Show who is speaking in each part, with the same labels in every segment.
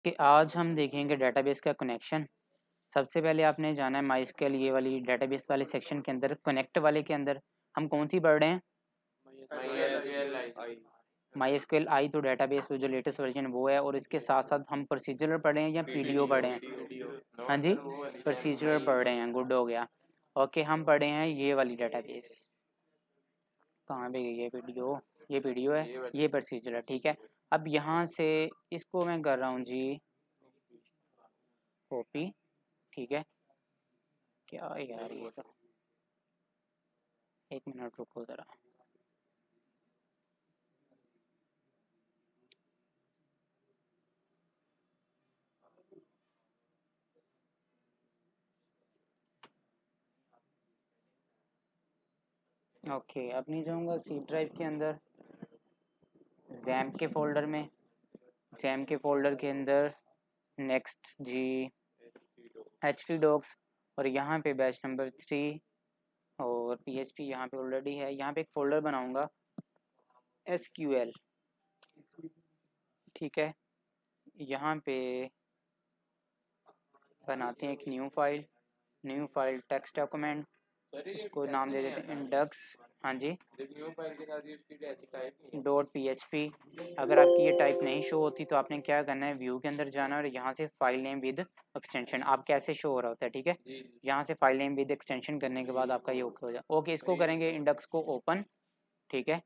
Speaker 1: कि आज हम देखेंगे डेटाबेस का कनेक्शन। सबसे पहले आपने जाना है माइस्क्ल ये वाली डेटाबेस वाले सेक्शन के अंदर कनेक्ट वाले के अंदर हम कौन सी पढ़ रहे हैं? माइस्क्ल आई तो डेटाबेस जो लेटेस्ट वर्जन वो है, और इसके साथ साथ हम प्रोसीजरल पढ़ रहे हैं या पीडीओ पढ़ रहे हैं? हाँ जी, प्रोसीजरल पढ़ रहे हैं, गुड हो गया। ओके, हम पढ़े हैं ये वाली डेटाबेस। कहाँ पे गई है पीडीओ? ये पीडीओ है, ये प्रोसीजर है, ठीक है। अब यहाँ से इसको मैं कर रहा हूँ जी कॉपी, ठीक है। क्या यार ये तो, एक मिनट रुको ज़रा। ओके, अब नहीं जाऊँगा सी ड्राइव के अंदर, जैम के फोल्डर में, जैम के फोल्डर के अंदर नेक्स्ट जी एच डॉक्स, और यहाँ पे बैच नंबर 3 और PHP यहाँ पे ऑलरेडी है। यहाँ पे एक फ़ोल्डर बनाऊँगा SQL, ठीक है। यहाँ पे बनाते हैं एक न्यू फाइल टेक्स्ट डॉक्यूमेंट, इसको नाम दे देते हैं इंडेक्स। हाँ जी, .php। अगर आपकी ये टाइप नहीं शो होती तो आपने क्या करना है, व्यू के अंदर जाना और यहाँ से फाइल नेम विद एक्सटेंशन, आप कैसे शो हो रहा होता है, ठीक है। यहाँ से फाइल नेम विद एक्सटेंशन करने के बाद आपका ये ओके हो जाए। ओके, इसको करेंगे इंडेक्स को ओपन, ठीक है।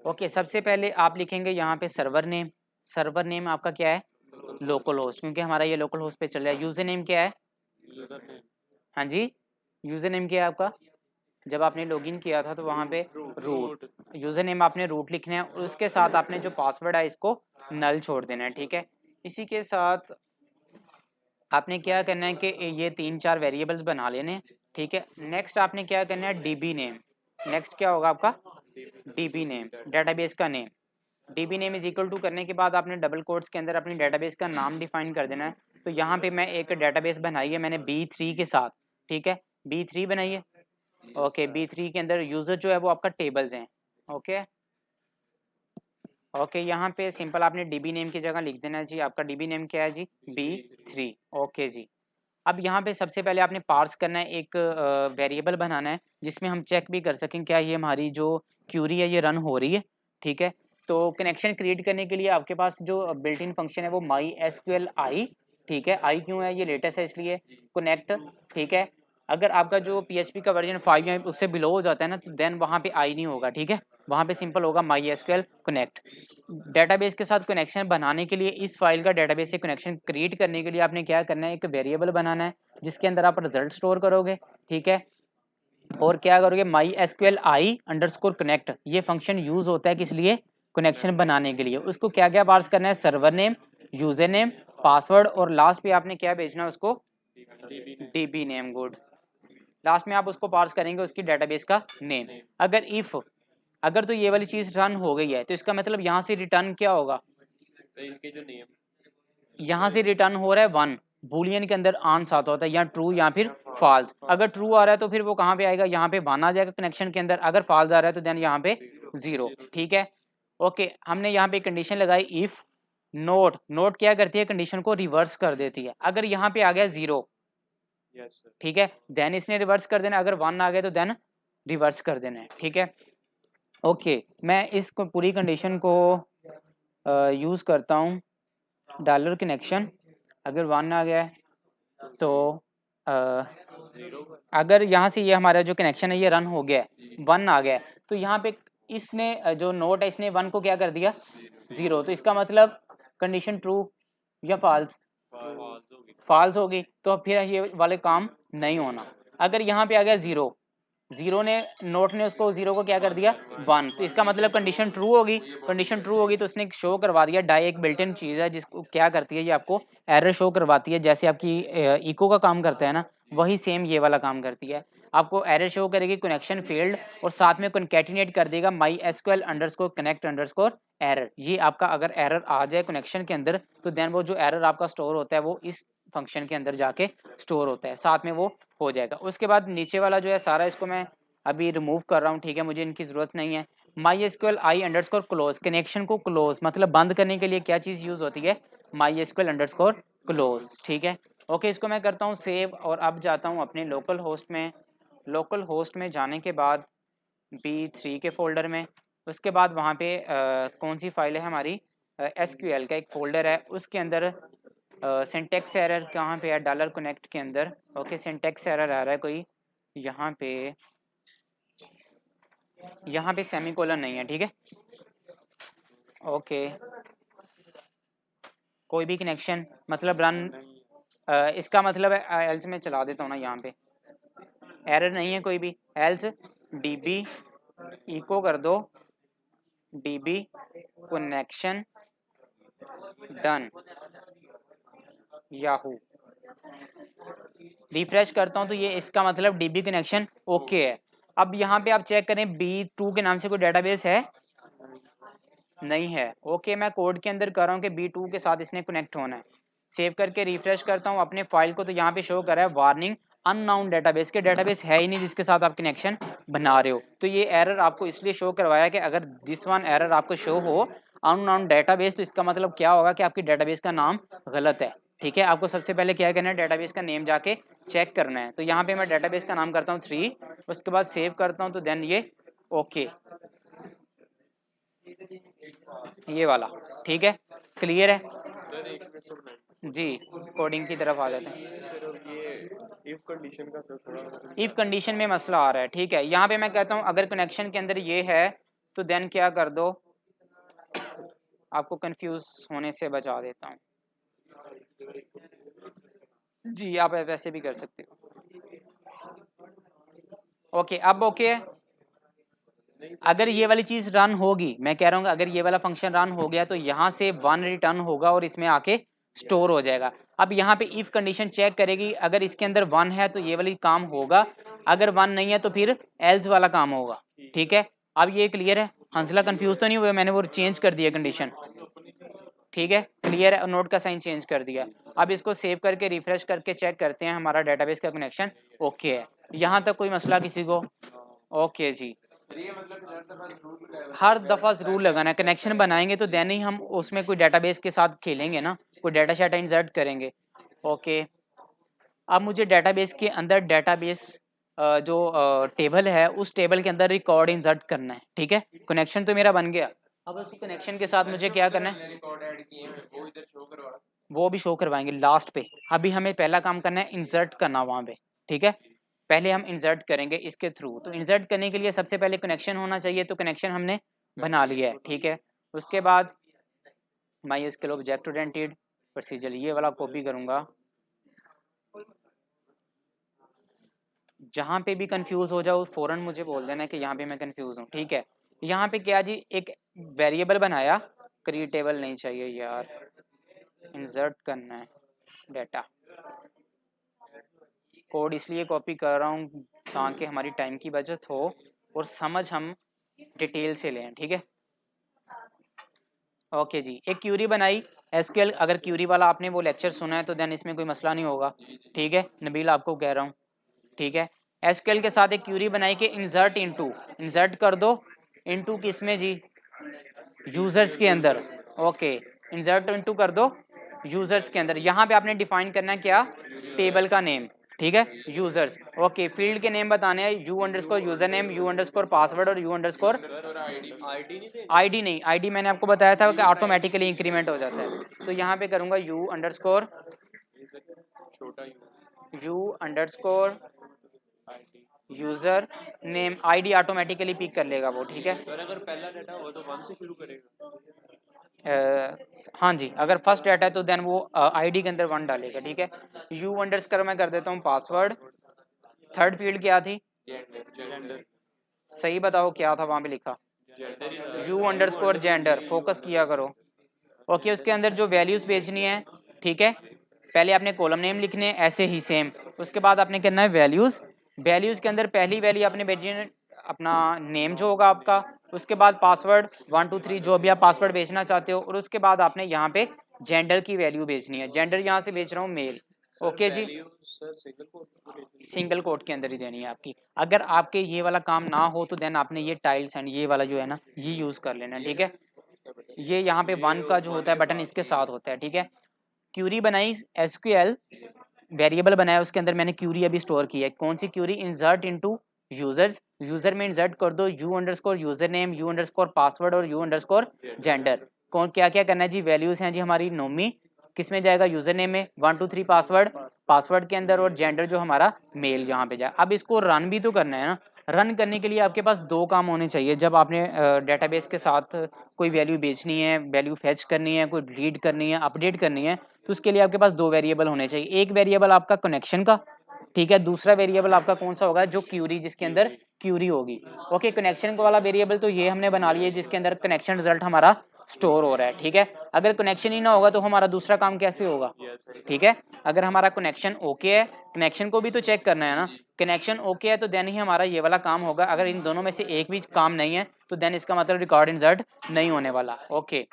Speaker 1: ओके, सबसे पहले आप लिखेंगे यहाँ पे सर्वर नेम। सर्वर नेम आपका क्या है? लोकल होस्ट, क्योंकि हमारा ये लोकल होस्ट पे चल रहा है। यूजर नेम क्या है? हाँ जी, यूजर नेम क्या है आपका? जब आपने लॉगिन किया था तो वहाँ पे रूट, यूजर नेम आपने रूट लिखना है, और उसके साथ आपने जो पासवर्ड है इसको नल छोड़ देना है, ठीक है। इसी के साथ आपने क्या करना है कि ये 3-4 वेरिएबल्स बना लेने हैं, ठीक है। नेक्स्ट आपने क्या करना है, डीबी नेम। नेक्स्ट क्या होगा आपका? डीबी नेम, डेटाबेस का name. DB name is equal to करने के बाद आपने डबल कोट्स के अंदर अपनी डेटाबेस का नाम डिफाइन कर देना है। तो यहाँ पे मैं एक डेटाबेस बनाई है मैंने B3 के साथ, ठीक है। B3 बनाई है। ओके, B3 के अंदर यूजर जो है वो आपका टेबल्स हैं। ओके ओके, यहाँ पे सिंपल आपने डीबी नेम की जगह लिख देना है जी, आपका डीबी नेम क्या है जी? B3। ओके जी। अब यहाँ पे सबसे पहले आपने पार्स करना है, एक वेरिएबल बनाना है जिसमें हम चेक भी कर सकें क्या ये हमारी जो क्यूरी है ये रन हो रही है, ठीक है। तो कनेक्शन क्रिएट करने के लिए आपके पास जो बिल्ट इन फंक्शन है वो MySQL आई, ठीक है। आई क्यों है? ये लेटेस्ट है इसलिए। कनेक्ट, ठीक है। अगर आपका जो PHP का वर्जन 5 या उससे बिलो हो जाता है ना, तो देन वहाँ पे आई नहीं होगा, ठीक है। वहाँ पे सिंपल होगा MySQL कनेक्ट। डेटाबेस के साथ कनेक्शन बनाने के लिए, इस फाइल का डेटाबेस से कनेक्शन क्रिएट करने के लिए आपने क्या करना है, एक वेरिएबल बनाना है जिसके अंदर आप रिजल्ट स्टोर करोगे, ठीक है। और क्या करोगे, MySQL आई अंडरस्कोर कनेक्ट, ये फंक्शन यूज होता है किस लिए? कनेक्शन बनाने के लिए। उसको क्या क्या पार्स करना है? Server name, user name, password, और लास्ट पे आपने क्या भेजना है उसको? DB name, good. लास्ट में आप उसको पार्स करेंगे उसकी डेटाबेस का नेम। अगर इफ, अगर तो ये वाली चीज रन हो गई है तो इसका मतलब यहाँ से रिटर्न क्या होगा? इनके जो नेम यहाँ से रिटर्न हो रहा है 1, बूलियन के अंदर आंसर आता होता है, या ट्रू या फिर फॉल्स। अगर ट्रू आ रहा है तो फिर वो कहाँ पे आएगा? यहाँ पे 1 आ जाएगा कनेक्शन के अंदर। अगर फॉल्स आ रहा है तो देन यहाँ पे 0, ठीक है। ओके, हमने यहाँ पे कंडीशन लगाई इफ नोट। नोट क्या करती है? कंडीशन को रिवर्स कर देती है। अगर यहाँ पे आ गया 0, ठीक है, देन इसने रिवर्स कर देना। अगर 1 आ गया तो देन रिवर्स कर देना है, ठीक है। ओके, मैं इस पूरी कंडीशन को यूज करता हूँ डॉलर कनेक्शन। अगर 1 आ गया है तो अगर यहाँ से ये हमारा जो कनेक्शन है ये रन हो गया है, 1 आ गया है, तो यहाँ पे इसने जो नोट है इसने 1 को क्या कर दिया? 0। तो इसका मतलब कंडीशन ट्रू या फॉल्स? फॉल्स होगी, तो फिर ये वाले काम नहीं होना। अगर यहाँ पे आ गया 0, 0 ने, नोट ने उसको 0 को क्या कर दिया? 1, तो इसका मतलब कंडीशन ट्रू होगी। कंडीशन ट्रू होगी तो उसने शो करवा दिया। डाई एक बिल्ट इन चीज़ है जिसको क्या करती है, ये आपको एरर शो करवाती है, जैसे आपकी इको का काम करता है ना, वही सेम ये वाला काम करती है। आपको एरर शो करेगी कनेक्शन फेल्ड, और साथ में कॉन्कैटिनेट कर देगा MySQL underscore connect underscore error. ये आपका अगर एरर आ जाए कनेक्शन के अंदर तो देन वो जो एरर आपका स्टोर होता है वो इस फंक्शन के अंदर जाके स्टोर होता है, साथ में वो हो जाएगा। उसके बाद नीचे वाला जो है सारा, इसको मैं अभी रिमूव कर रहा हूँ, ठीक है, मुझे इनकी ज़रूरत नहीं है। MySQL i_close, कनेक्शन को क्लोज मतलब बंद करने के लिए क्या चीज़ यूज़ होती है, MySQL_close, ठीक है। ओके, इसको मैं करता हूँ सेव और अब जाता हूँ अपने लोकल होस्ट में। लोकल होस्ट में जाने के बाद B3 के फोल्डर में, उसके बाद वहाँ पे कौन सी फाइल है हमारी, SQL का एक फ़ोल्डर है, उसके अंदर सिंटेक्स एरर कहाँ पे है, डॉलर कनेक्ट के अंदर। ओके, सिंटेक्स एरर आ रहा है कोई यहाँ पे सेमीकोलन नहीं है, ठीक है। ओके, कोई भी कनेक्शन मतलब रन, इसका मतलब है एल्स में चला देता हूँ ना, यहाँ पे एरर नहीं है कोई भी, एल्स db इको कर दो db connection done Yahoo. Refresh करता हूँ तो ये इसका मतलब डीबी कनेक्शन ओके है। अब यहाँ पे आप चेक करें B2 के नाम से कोई डेटाबेस है, नहीं है। ओके, मैं कोड के अंदर कर रहा हूँ कि B2 के साथ इसने कनेक्ट होना है। सेव करके रिफ्रेश करता हूँ अपने फाइल को, तो यहाँ पे शो कर रहा है वार्निंग अननाउन डेटाबेस, के डेटाबेस है ही नहीं जिसके साथ आप कनेक्शन बना रहे हो। तो ये एरर आपको इसलिए शो करवाया कि अगर दिस वन एरर आपको शो हो अननाउन डेटाबेस, तो इसका मतलब क्या होगा कि आपकी डेटाबेस का नाम गलत है, ठीक है। आपको सबसे पहले क्या करना है, डेटाबेस का नेम जाके चेक करना है। तो यहाँ पे मैं डेटाबेस का नाम करता हूँ 3, उसके बाद सेव करता हूँ, तो देन ये ओके, ये वाला, ठीक है, क्लियर है
Speaker 2: सर एक मिनट सर मैं
Speaker 1: जी। कोडिंग की तरफ आ जाते हैं।
Speaker 2: ये सर ये इफ कंडीशन का सर थोड़ा
Speaker 1: इफ कंडीशन में मसला आ रहा है, ठीक है। यहाँ पे मैं कहता हूँ अगर कनेक्शन के अंदर ये है तो देन क्या कर दो, आपको कंफ्यूज होने से बचा देता हूँ जी, आप वैसे भी कर सकते हो। ओके, अब ओके है। अगर ये वाली चीज रन होगी, मैं कह रहा हूँ अगर ये वाला फंक्शन रन हो गया तो यहाँ से 1 रिटर्न होगा और इसमें आके स्टोर हो जाएगा। अब यहाँ पे इफ कंडीशन चेक करेगी, अगर इसके अंदर 1 है तो ये वाली काम होगा, अगर 1 नहीं है तो फिर एल्स वाला काम होगा, ठीक है। अब ये क्लियर है, हंसला कंफ्यूज तो नहीं हुआ, मैंने वो चेंज कर दिया कंडीशन, ठीक है, क्लियर है, नोट का साइन चेंज कर दिया। अब इसको सेव करके रिफ्रेश करके चेक करते हैं हमारा डेटाबेस का कनेक्शन ओके है। यहाँ तक कोई मसला किसी को? ओके जी, हर दफ़ा ज़रूर लगाना है, कनेक्शन बनाएंगे तो देन ही हम उसमें कोई डेटाबेस के साथ खेलेंगे ना, कोई डाटा शाटा इंसर्ट करेंगे। ओके, अब मुझे डेटाबेस के अंदर डेटाबेस जो टेबल है उस टेबल के अंदर रिकॉर्ड इंसर्ट करना है, ठीक है। कनेक्शन तो मेरा बन गया, अब उस कनेक्शन के साथ मुझे क्या करना है, वो भी शो करवाएंगे लास्ट पे। अभी हमें पहला काम करना है इंसर्ट करना वहाँ पे, ठीक है। पहले हम इंसर्ट करेंगे इसके थ्रू, तो इंसर्ट करने के लिए सबसे पहले कनेक्शन होना चाहिए, तो कनेक्शन हमने बना लिया है, ठीक है। उसके बाद MySQL ऑब्जेक्ट ओरिएंटेड प्रोसीजर, ये वाला कॉपी करूँगा। जहाँ पे भी कंफ्यूज हो जाओ फ़ौरन मुझे बोल देना कि यहाँ पे मैं कंफ्यूज हूँ, ठीक है। यहाँ पे क्या जी, एक वेरिएबल बनाया, क्रिएट टेबल नहीं चाहिए यार, इंसर्ट करना है डाटा। कोड इसलिए कॉपी कर रहा हूँ ताकि हमारी टाइम की बचत हो और समझ हम डिटेल से लें, ठीक है। ओके जी, एक क्यूरी बनाई एसक्यूएल, अगर क्यूरी वाला आपने वो लेक्चर सुना है तो देन इसमें कोई मसला नहीं होगा, ठीक है। नबील आपको कह रहा हूँ, ठीक है। एसक्यूएल के साथ एक क्यूरी बनाई कि इंसर्ट इनटू, इंसर्ट कर दो इनटू किसमें जी, यूजर्स के अंदर। ओके, इंसर्ट इनटू कर दो यूजर्स के अंदर। यहाँ पे आपने डिफाइन करना है क्या, टेबल का नेम, ठीक है, यूजर्स। ओके, फील्ड के नेम बताने हैं you underscore user name, you underscore password और यू अंडरस्कोर आईडी। नहीं, आईडी मैंने आपको बताया था कि ऑटोमेटिकली इंक्रीमेंट हो जाता है, तो यहाँ पे करूंगा u underscore user name, ID automatically pick कर लेगा वो, ठीक है।
Speaker 2: अगर पहला डाटा हो तो 1 से शुरू करेगा।
Speaker 1: हाँ जी, अगर फर्स्ट डाटा है तो देन वो आईडी के अंदर 1 डालेगा, ठीक है। यू अंडरस्कोर मैं कर देता हूँ पासवर्ड। थर्ड फील्ड क्या थी,
Speaker 2: जेंडर,
Speaker 1: सही बताओ क्या था वहाँ पे लिखा, यू अंडरस्कोर जेंडर, फोकस किया करो। ओके, उसके अंदर जो वैल्यूज भेजनी है, ठीक है, पहले आपने कॉलम नेम लिखने हैं ऐसे ही सेम, उसके बाद आपने करना है वैल्यूज। वैल्यूज के अंदर पहली वैल्यू आपने भेजनी है अपना नेम जो होगा आपका, उसके बाद पासवर्ड 1 2 3 जो भी आप पासवर्ड भेजना चाहते हो, और उसके बाद आपने यहाँ पे जेंडर की वैल्यू भेजनी है। जेंडर यहाँ से भेज रहा हूँ मेल, ओके जी,
Speaker 2: sir single quote
Speaker 1: single quote के अंदर ही देनी है आपकी। अगर आपके ये वाला काम ना हो तो देन आपने ये टाइल्स एंड ये वाला जो है ना ये यूज़ कर लेना, ठीक है। ये यहाँ पे वन का जो होता है बटन इसके साथ होता है, ठीक है। क्यूरी बनाई एसक्यूएल वेरिएबल बनाया, उसके अंदर मैंने क्यूरी अभी स्टोर की है। कौन सी query? Insert into users, user में इंसर्ट कर दो U underscore user name, you underscore password और यू अंडरस्कोर जेंडर। कौन क्या क्या करना है जी? वैल्यूज हैं जी हमारी नोमी, किस में जाएगा? यूजर नेम में, 1 2 3 पासवर्ड, पासवर्ड के अंदर, और जेंडर जो हमारा मेल यहाँ पे जाए। अब इसको रन भी तो करना है ना। रन करने के लिए आपके पास दो काम होने चाहिए। जब आपने डेटाबेस के साथ कोई वैल्यू बेचनी है, वैल्यू फेच करनी है, कोई रीड करनी है, अपडेट करनी है, तो उसके लिए आपके पास दो वेरिएबल होने चाहिए। एक वेरिएबल आपका कनेक्शन का, ठीक है। दूसरा वेरिएबल आपका कौन सा होगा? जो क्यूरी, जिसके अंदर क्यूरी होगी। ओके, कनेक्शन वाला वेरिएबल तो ये हमने बना लिया जिसके अंदर कनेक्शन रिजल्ट हमारा स्टोर हो रहा है, ठीक है। अगर कनेक्शन ही ना होगा तो हमारा दूसरा काम कैसे होगा? ठीक है, अगर हमारा कनेक्शन ओके है, कनेक्शन को भी तो चेक करना है ना। कनेक्शन ओके है तो देन ही हमारा ये वाला काम होगा। अगर इन दोनों में से एक भी काम नहीं है तो देन इसका मतलब रिकॉर्ड इंसर्ट नहीं होने वाला। ओके,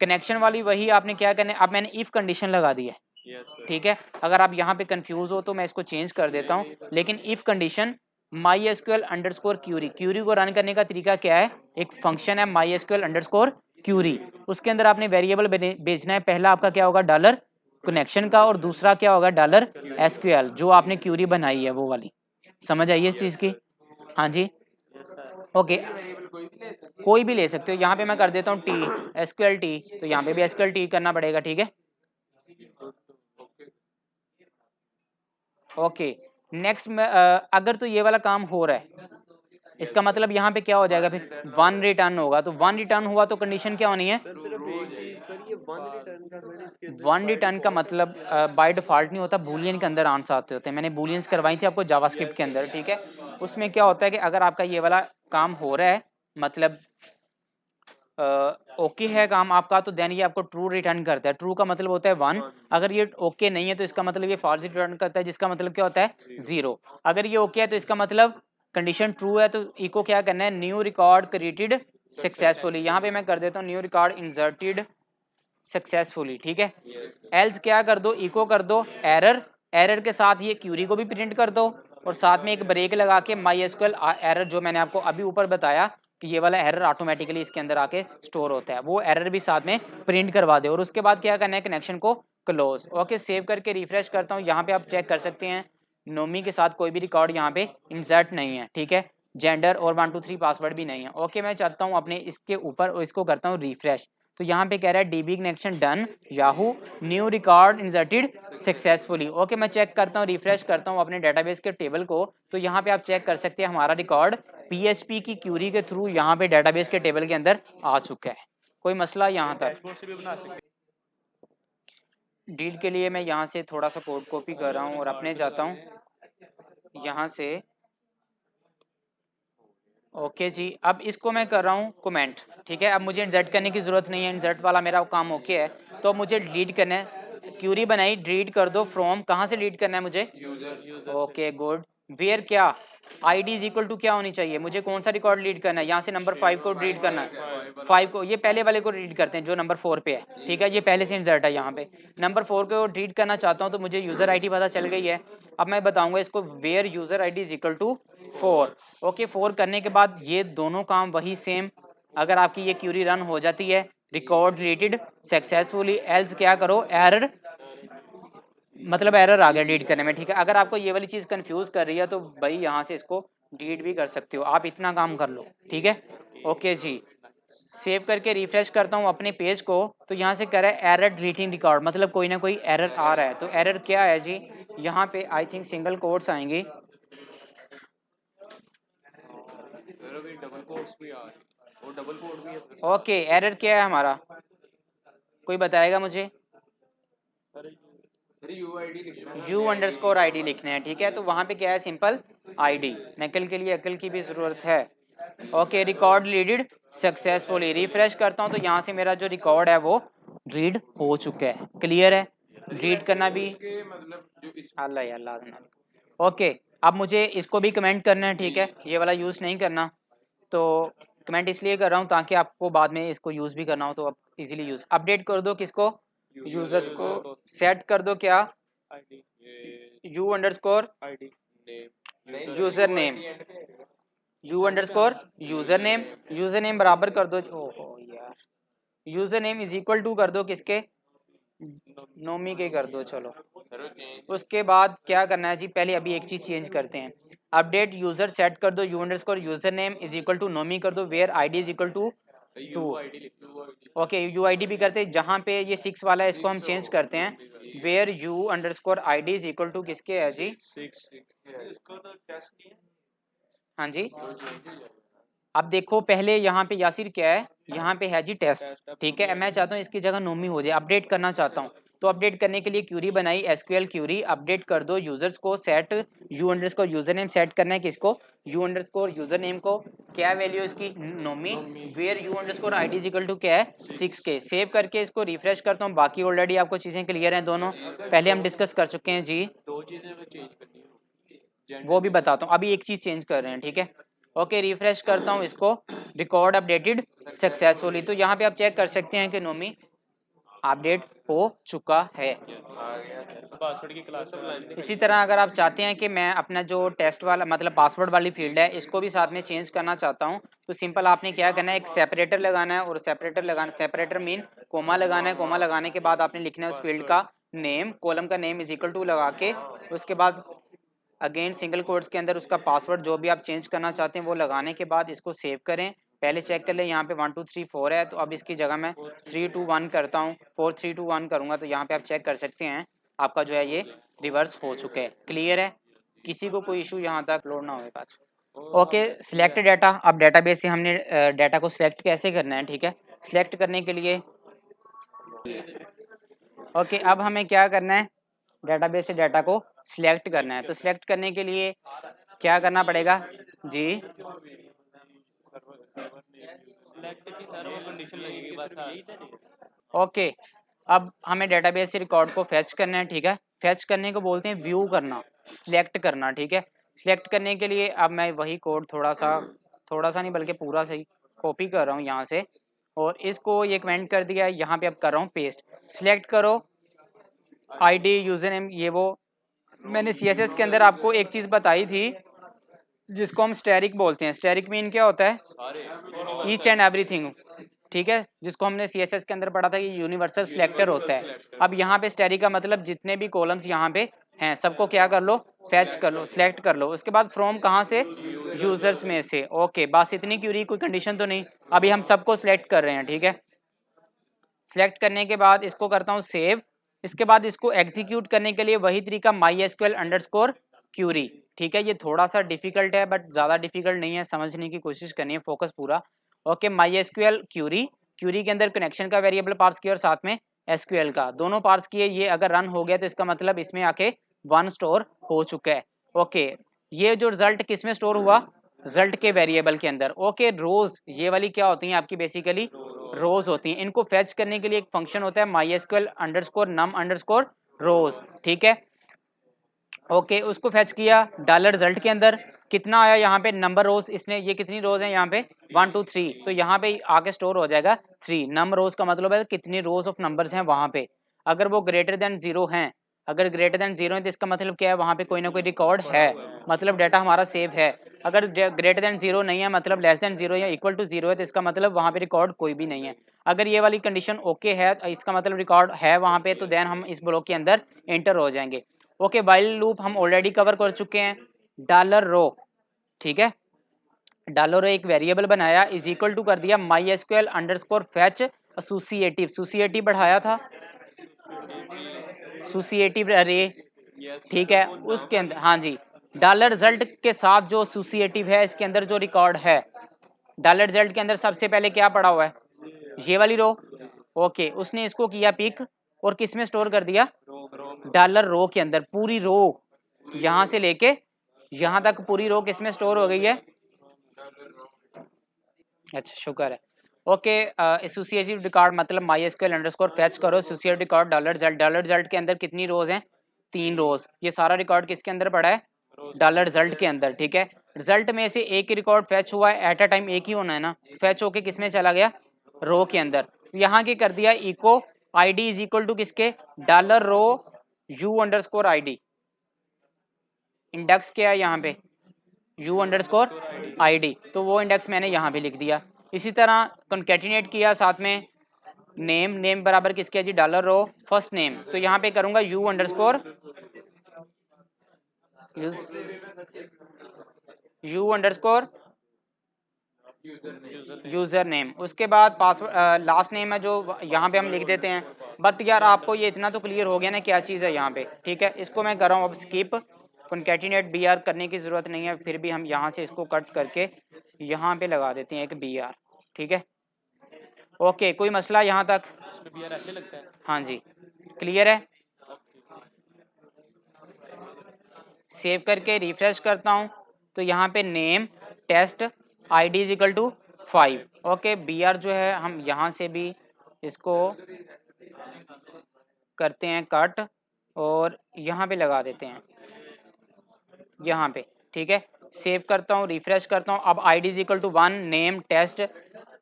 Speaker 1: कनेक्शन वाली वही आपने क्या करना है। अब मैंने इफ कंडीशन लगा दी है, ठीक है। अगर आप यहाँ पे कंफ्यूज हो तो मैं इसको चेंज कर देता हूँ। लेकिन if condition my SQL underscore query, query को रन करने का तरीका क्या है? एक फंक्शन है माई एसक्यूएल अंडरस्कोर क्यूरी, उसके अंदर आपने वेरिएबल भेजना है। पहला आपका क्या होगा? डॉलर कनेक्शन का, और दूसरा क्या होगा? डॉलर एसक्यूएल, जो आपने क्यूरी बनाई है वो वाली। समझ आई इस चीज की? हाँ जी, ओके। कोई भी ले सकते हो। यहाँ पे मैं कर देता हूँ टी, एसक्यूएल टी, तो यहाँ पे भी एसक्यूएल टी करना पड़ेगा, ठीक है। ओके, नेक्स्ट में अगर तो ये वाला काम हो रहा है, इसका मतलब यहाँ पे क्या हो जाएगा? फिर वन रिटर्न होगा। तो वन रिटर्न हुआ तो कंडीशन क्या होनी है?
Speaker 2: सर सिर्फ एक चीज सर, ये वन रिटर्न का सर इसके अंदर
Speaker 1: वन
Speaker 2: बाय
Speaker 1: रिटर्न का
Speaker 2: डिफॉल्ट
Speaker 1: मतलब बाय डिफॉल्ट नहीं होता, बूलियन के अंदर आंसर आते होते हैं। मैंने बूलियंस करवाई थी आपको जावास्क्रिप्ट के अंदर, ठीक है। उसमें क्या होता है कि अगर आपका ये वाला काम हो रहा है, मतलब ओके है काम आपका, तो देन ये आपको ट्रू रिटर्न करता है। ट्रू का मतलब होता है वन। अगर ये ओके नहीं है तो इसका मतलब ये फॉल्स रिटर्न करता है, जिसका मतलब क्या होता है? जीरो। अगर ये ओके है तो इसका मतलब कंडीशन ट्रू है, तो इको क्या करना है? New record created successfully. यहाँ पे मैं कर देता हूँ न्यू रिकॉर्ड इंसर्टेड सक्सेसफुली, ठीक है। एल्स क्या कर दो? इको कर दो एरर, एरर के साथ ये क्यूरी को भी प्रिंट कर दो, और साथ में एक ब्रेक लगा के माई एसक्यूएल एरर, जो मैंने आपको अभी ऊपर बताया कि ये वाला एरर ऑटोमेटिकली इसके अंदर आके स्टोर होता है, वो एरर भी साथ में प्रिंट करवा दे। और उसके बाद क्या करना है? कनेक्शन को क्लोज। ओके, सेव करके रिफ्रेश करता हूँ। यहाँ पे आप चेक कर सकते हैं नोमी के साथ कोई भी रिकॉर्ड यहाँ पे इंसर्ट नहीं है, ठीक है। जेंडर और 1 2 3 पासवर्ड भी नहीं है। ओके, मैं चाहता हूँ अपने इसके ऊपर और इसको करता हूँ रिफ्रेश। तो यहाँ पे कह रहा है dB connection done, Yahoo new record inserted successfully. Okay, मैं चेक करता हूँ, रिफ्रेश करता हूँ अपने डेटाबेस के टेबल को। तो यहाँ पे आप चेक कर सकते हैं हमारा रिकॉर्ड पीएचपी की क्यूरी के थ्रू यहाँ पे डेटाबेस के टेबल के अंदर आ चुका है। कोई मसला यहाँ तक? डील के लिए मैं यहाँ से थोड़ा सा कोड कॉपी कर रहा हूँ और अपने जाता हूँ यहाँ से। ओके जी, अब इसको मैं कर रहा हूँ कमेंट, ठीक है। अब मुझे इंसर्ट करने की जरूरत नहीं है, इंसर्ट वाला मेरा काम ओके है। तो मुझे डिलीट करना है। क्यूरी बनाई, डिलीट कर दो फ्रॉम, कहाँ से डिलीट करना है मुझे? Okay good. वेयर क्या? आईडी इज इक्वल टू क्या होनी चाहिए? मुझे कौन सा रिकॉर्ड डिलीट करना है? यहाँ से नंबर 5 को डिलीट करना है। 5 को, ये पहले वाले को डिलीट करते हैं जो नंबर 4 पे है, ठीक है। ये पहले से इंसर्ट है यहाँ पे। नंबर 4 को डिलीट करना चाहता हूँ तो मुझे यूजर आईडी पता चल गई है। अब मैं बताऊंगा इसको where user ID is equal to 4। Okay, 4 करने के बाद ये दोनों काम वही सेम। अगर आपकी ये क्यूरी रन हो जाती है रिकॉर्ड डिलीटेड सक्सेसफुली, एल्स क्या करो? एरर, मतलब एरर आ गया डिलीट करने में, ठीक है। अगर आपको ये वाली चीज कंफ्यूज कर रही है तो भाई यहाँ से इसको डिलीट भी कर सकते हो आप, इतना काम कर लो, ठीक है। ओके जी, सेव करके रिफ्रेश करता हूँ अपने पेज को। तो यहाँ से कह रहा है एरर डिलीटिंग रिकॉर्ड, मतलब कोई ना कोई एरर आ रहा है। तो एरर क्या है जी? यहाँ पे आई थिंक सिंगल कोट्स आएंगी।
Speaker 2: डबल कोट्स भी आ रहे हैं, वो डबल कोट भी है सर।
Speaker 1: ओके, एरर क्या है हमारा? कोई बताएगा मुझे? यू अंडरस्कोर आई डी लिखने हैं, ठीक है। तो वहां पे क्या है? Simple ID. नकल के लिए अकल की भी जरूरत है। Okay, record readed successfully. Refresh करता हूँ तो यहाँ से मेरा जो रिकॉर्ड है वो रीड हो चुका है। क्लियर है? रीड करना भी अल्लाह अल्लाह। ओके, अब मुझे इसको भी कमेंट करना है, ठीक है। ये वाला यूज़ नहीं करना। तो कमेंट इसलिए कर रहा हूँ ताकि आपको बाद में इसको यूज़ भी करना हो तो आप इजीली यूज़। अपडेट कर दो किसको? यूजर्स को। सेट कर दो क्या? U underscore
Speaker 2: ID name
Speaker 1: user name, you underscore user name बराबर कर दो, ओहो यार, user name is equal to कर दो किसके, नोमी के कर दो। चलो उसके बाद क्या करना है जी, पहले अभी एक चीज चेंज करते हैं, अपडेट यूजर सेट कर दो, U underscore user name is equal to Nomi कर दो, where ID is equal to
Speaker 2: U ID लिख लो
Speaker 1: ओके, यू आई डी भी करते हैं, जहाँ पे ये 6 वाला है इसको हम चेंज करते हैं, where you underscore I D is equal to किसके है जी,
Speaker 2: 6 इसको तो टेस्ट नहीं है
Speaker 1: हाँ जी।
Speaker 2: तो चेंज हो जाएगा
Speaker 1: अब देखो पहले यहाँ पे यासिर क्या है, यहाँ पे है जी टेस्ट, ठीक है। मैं चाहता हूँ इसकी जगह नोमी हो जाए, अपडेट करना चाहता हूँ, तो अपडेट करने के लिए क्यूरी बनाई, एसक्यूएल क्यूरी अपडेट कर दो यूजर्स को, set you underscore user name set करना है किसको, यू अंडरस्कोर यूजर नेम को, क्या वैल्यू इसकी Nomi, where you underscore ID equal to क्या है 6 के, सेव करके इसको रिफ्रेश करता हूँ। बाकी ऑलरेडी आपको चीजें क्लियर हैं, दोनों पहले हम डिस्कस कर चुके हैं जी,
Speaker 2: दो चीजें मैं चेंज करनी है
Speaker 1: वो भी बताता हूँ, अभी एक चीज चेंज कर रहे हैं, ठीक है। ओके रिफ्रेश करता हूँ इसको, रिकॉर्ड अपडेटेड सक्सेसफुली, तो यहाँ पे आप चेक कर सकते हैं कि नोमी अपडेट हो चुका है।
Speaker 2: पासवर्ड की क्लास
Speaker 1: इसी तरह अगर आप चाहते हैं कि मैं अपना जो टेस्ट वाला मतलब पासवर्ड वाली फील्ड है इसको भी साथ में चेंज करना चाहता हूँ, तो सिंपल आपने क्या करना है, एक सेपरेटर लगाना है, और सेपरेटर लगाना, सेपरेटर मीन कोमा लगाना है, कोमा लगाने के बाद आपने लिखना है उस फील्ड का नेम, कॉलम का नेम इज इक्वल टू लगा के, उसके बाद अगेन सिंगल कोट्स के अंदर उसका पासवर्ड जो भी आप चेंज करना चाहते हैं वो लगाने के बाद इसको सेव करें। पहले चेक कर लें, यहाँ पे 1 2 3 4 है, तो अब इसकी जगह मैं 3 2 1 करता हूँ, 4 3 2 1 करूँगा, तो यहाँ पे आप चेक कर सकते हैं आपका जो है ये रिवर्स हो चुका है। क्लियर है, किसी को कोई इशू यहाँ तक लोड ना हो पास। ओके सिलेक्ट डाटा, अब डाटाबेस से हमने डाटा को सिलेक्ट कैसे करना है, ठीक है। सिलेक्ट करने के लिए ओके अब हमें क्या करना है, डाटाबेस से डाटा को सिलेक्ट करना है, तो सिलेक्ट करने के लिए क्या करना पड़ेगा जी,
Speaker 2: सेलेक्ट की सर वो कंडीशन लगेगी बस
Speaker 1: ओके अब हमें डाटाबेस से रिकॉर्ड को फेच करना है, ठीक है। फेच करने को बोलते हैं व्यू करना, सिलेक्ट करना, ठीक है। सिलेक्ट करने के लिए अब मैं वही कोड थोड़ा सा नहीं बल्कि पूरा सही कॉपी कर रहा हूँ यहाँ से, और इसको ये कमेंट कर दिया, यहाँ पे अब कर रहा हूँ पेस्ट। सिलेक्ट करो आईडी यूजर नेम, ये वो मैंने सीएसएस के अंदर आपको एक चीज़ बताई थी जिसको हम स्टैरिक बोलते हैं। स्टैरिक मीन क्या होता है, ईच एंड एवरीथिंग, ठीक है, जिसको हमने सीएसएस के अंदर पढ़ा था कि यूनिवर्सल सिलेक्टर होता है। अब यहाँ पे स्टैरिक का मतलब जितने भी कॉलम्स यहाँ पे हैं सबको क्या कर लो, फैच कर लो, सिलेक्ट कर लो। उसके बाद फ्रॉम कहाँ से, यूजर्स में से। ओके बस इतनी क्यूरी, कोई कंडीशन तो नहीं, अभी हम सबको सिलेक्ट कर रहे हैं, ठीक है। सिलेक्ट करने के बाद इसको करता हूँ सेव। इसके बाद इसको एग्जीक्यूट करने के लिए वही तरीका MySQL अंडरस्कोर क्यूरी, ठीक है। ये थोड़ा सा डिफिकल्ट है बट ज़्यादा डिफिकल्ट नहीं है, समझने की कोशिश करनी है, फोकस पूरा। ओके MySQL क्यूरी, क्यूरी के अंदर कनेक्शन का वेरिएबल पार्स किया और साथ में एसक्यूएल का, दोनों पार्स किए। ये अगर रन हो गया तो इसका मतलब इसमें आके 1 स्टोर हो चुका है। ओके ये जो रिजल्ट किस में स्टोर हुआ, रिजल्ट के वेरिएबल के अंदर। ओके रोज ये वाली क्या होती हैं आपकी, बेसिकली रोज होती हैं। इनको फेच करने के लिए एक फंक्शन होता है MySQL अंडरस्कोर num अंडरस्कोर रोज, ठीक है। ओके उसको फेच किया, डॉलर रिजल्ट के अंदर कितना आया, यहाँ पे नंबर रोज, इसने ये कितनी रोज है यहाँ पे 1 2 3, तो यहाँ पे आगे स्टोर हो जाएगा 3। नंबर रोज का मतलब है कितनी रोज ऑफ नंबर्स हैं वहाँ पे। अगर वो ग्रेटर देन 0 हैं, अगर ग्रेटर देन 0 है तो इसका मतलब क्या है, वहाँ पे कोई ना कोई रिकॉर्ड है, मतलब डाटा हमारा सेव है। अगर ग्रेटर देन 0 नहीं है, मतलब लेस देन 0 या इक्वल टू 0 है, तो इसका मतलब वहाँ पे रिकॉर्ड कोई भी नहीं है। अगर ये वाली कंडीशन ओके है, इसका मतलब रिकॉर्ड है वहाँ पे, तो देन हम इस ब्लॉक के अंदर एंटर हो जाएंगे। ओके वाइल लूप हम ऑलरेडी कवर कर चुके हैं। डॉलर रो, ठीक है, डॉलर रो एक वेरिएबल बनाया, इज इक्वल टू कर दिया MySQL underscore fetch associative, associative बढ़ाया था, एसोसिएटिव अरे, ठीक है। उसके अंदर हाँ जी, डॉलर रिजल्ट के साथ जो एसोसिएटिव है इसके अंदर जो रिकॉर्ड है, डॉलर रिजल्ट के अंदर सबसे पहले क्या पड़ा हुआ है, ये वाली रो। ओके उसने इसको किया पिक और किस में स्टोर कर दिया, डॉलर रो के अंदर। पूरी रो यहाँ से लेके यहाँ तक पूरी रो किस में स्टोर हो गई है, अच्छा शुक्र है। ओके एसोसिएटिव रिकॉर्ड मतलब MySQL अंडरस्कोर फेच करो associative record dollar result, dollar result के अंदर कितनी रोज हैं, 3 रोज। ये सारा रिकॉर्ड किसके अंदर पड़ा है, डॉलर रिजल्ट के अंदर, ठीक है। रिजल्ट में से एक ही रिकॉर्ड फेच हुआ है, एट अ टाइम एक ही होना है ना, फेच होके किस में चला गया, रो के अंदर। यहाँ की कर दिया echo ID is equal to किसके, dollar row U underscore ID, index क्या है यहाँ पे, u अंडरस्कोर ID, तो वो इंडेक्स मैंने यहाँ पे लिख दिया। इसी तरह कंकेटिनेट किया साथ में नेम बराबर किसके है जी, डॉलर रो फर्स्ट नेम, तो यहाँ पे करूँगा u अंडरस्कोर यूज़र नेम, उसके बाद पासवर्ड लास्ट नेम है जो यहाँ पे हम लिख देते हैं। बट यार आपको ये इतना तो क्लियर हो गया ना क्या चीज़ है यहाँ पे, ठीक है। इसको मैं कर रहा हूँ अब स्किप, कॉन्कैटिनेट BR करने की ज़रूरत नहीं है, फिर भी हम यहाँ से इसको कट करके यहाँ पे लगा देते हैं एक BR, ठीक है। ओके, कोई मसला यहाँ तक?
Speaker 2: इसमें BR ऐसे लगता है?
Speaker 1: हाँ जी, क्लियर है। सेव करके रिफ्रेश करता हूँ तो यहाँ पे name test ID is equal to 5। Okay, BR जो है हम यहाँ से भी इसको करते हैं कट और यहाँ पे लगा देते हैं यहाँ पे, ठीक है। सेव करता हूँ, रिफ्रेश करता हूँ। अब ID is equal to 1, name test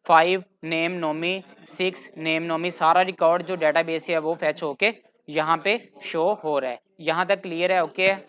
Speaker 1: 5, name Nomi 6, name Nomi, सारा रिकॉर्ड जो डेटाबेस है वो फैच होके यहाँ पे शो हो रहा है। यहाँ तक क्लियर है? ओके है।